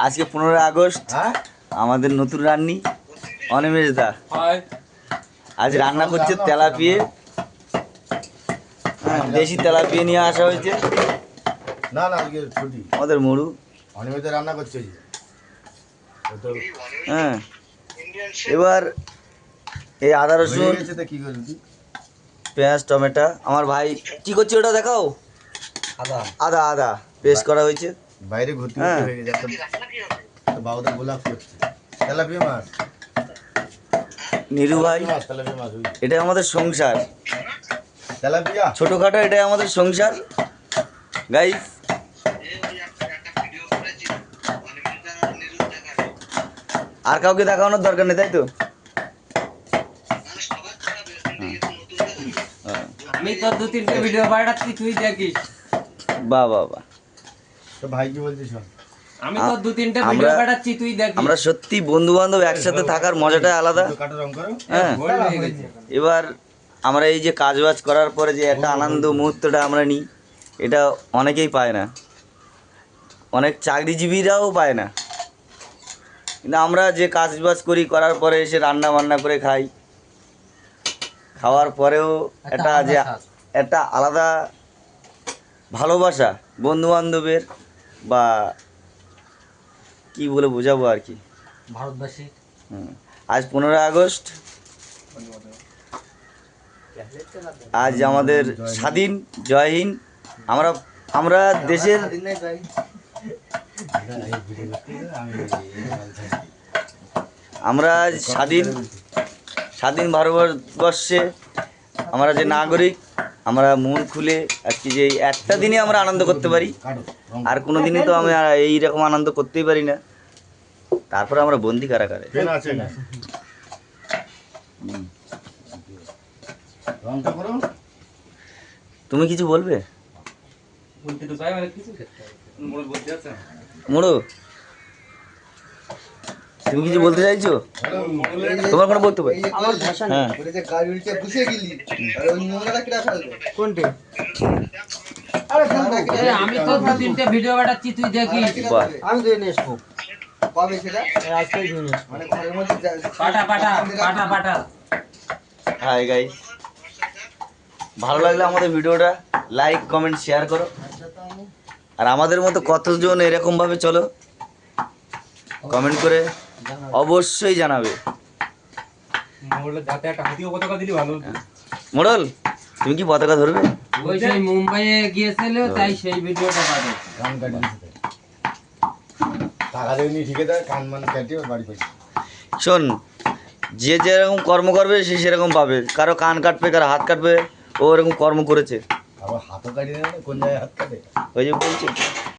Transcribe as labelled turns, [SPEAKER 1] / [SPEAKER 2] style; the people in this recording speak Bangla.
[SPEAKER 1] আজকে 15 আগস্ট আমাদের নতুন রান্নি অনিমেষ দা আজ রান্না করছে তেলাপিয়া। দেশি তেলাপিয়া নিয়ে আসা হয়েছে।
[SPEAKER 2] না না আজকে ছুটি
[SPEAKER 1] আমাদের মুড়ু
[SPEAKER 2] অনিমেষ রান্না করছে।
[SPEAKER 1] হ্যাঁ এবার এই আদা রসুন
[SPEAKER 2] কি করবি
[SPEAKER 1] পেঁয়াজ টমেটো আমার ভাই কি করছে ওটা দেখাও। আদা আদা আদা পেস্ট করা হয়েছে।
[SPEAKER 2] বাইরে ঘুরতে হয়ে গেছে বাবুদের গোলাপ করছে তেলাপিয়া মাছ।
[SPEAKER 1] নিরু ভাই
[SPEAKER 2] তেলাপিয়া মাছ
[SPEAKER 1] এটা আমাদের সংসার।
[SPEAKER 2] তেলাপিয়া
[SPEAKER 1] ছোটখাটো এটাই আমাদের সংসার গাইস। আর কাউকে দেখানোর দরকার নেই তাই তো।
[SPEAKER 3] আমি তো 2-3টে ভিডিও পাঠাচ্ছি তুই দেখিস।
[SPEAKER 1] বাহ বাহ বাহ
[SPEAKER 2] তো ভাই কি বলছিস শোন।
[SPEAKER 3] আমি তো 2-3টে ভিডিও পাঠাচ্ছি তুই দেখিস।
[SPEAKER 1] আমরা সত্যি বন্ধু বান্ধব একসাথে থাকার মজাটাই আলাদা।
[SPEAKER 2] কাটা রং করো।
[SPEAKER 1] হ্যাঁ এবার আমরা এই যে কাজবাজ করার পরে যে একটা আনন্দ মুহূর্তটা আমরা নিই এটা অনেকেই পায় না, অনেক চাকরিজীবীরাও পায় না। কিন্তু আমরা যে কাজবাজ করি করার পরে এসে রান্না বান্না করে খাই, খাওয়ার পরেও একটা আলাদা ভালোবাসা বন্ধু বান্ধবের বা কি বলে বোঝাবো আর কি
[SPEAKER 3] ভারতবাসী।
[SPEAKER 1] আজ 15 আগস্ট, আজ আমাদের স্বাধীন জয় হিন্দ। আমরা দেশের আমরা স্বাধীন ভারতবর্ষে আমরা যে নাগরিক, আমরা মন খুলে আজকে যে একটা দিনে আমরা আনন্দ করতে পারি, আর কোনো দিনে তো আমি এইরকম আনন্দ করতেই পারি না। তারপরে আমরা বন্দি কারাগারে। তুমি কিছু বলবে মোড়ো? তুমি কিছু বলতে চাইছো? তোমার কোনো বক্তব্য? হ্যাঁ
[SPEAKER 3] আমি তো 2-3টে ভিডিও পাঠাচ্ছি তুই দেখিস।
[SPEAKER 4] আমি তো নিয়ে আসবো কবে সেটা আজকেই নিয়ে আসবো মানে ঘরের মধ্যে
[SPEAKER 3] পাটা।
[SPEAKER 1] হাই গাইস, ভালো লাগলে আমাদের ভিডিওটা লাইক কমেন্ট শেয়ার করো। আর আমাদের মতো কতজন এরকমভাবে চলো কমেন্ট করে অবশ্যই জানাবে। মোড়ল তুমি কি পতাকা ধরবে?
[SPEAKER 3] ওই সেই মুম্বাইয়ে গিয়েছিল তাই সেই ভিডিওটা পাঠাচ্ছি।
[SPEAKER 2] কান কাটি টাকা দেয়নি ঠিকই দেয় কান মান কাটিয়ে বাড়ি পাচ্ছি।
[SPEAKER 1] শোন, যে যেরকম কর্ম করবে সে সেরকম পাবে। কারো কান কাটবে, কারো হাত কাটবে, ও এরকম কর্ম করেছে।
[SPEAKER 2] আবার হাতও কাটিয়ে দেয় কোন জায়গায় হাত কাটে
[SPEAKER 1] ওই যে বলছি।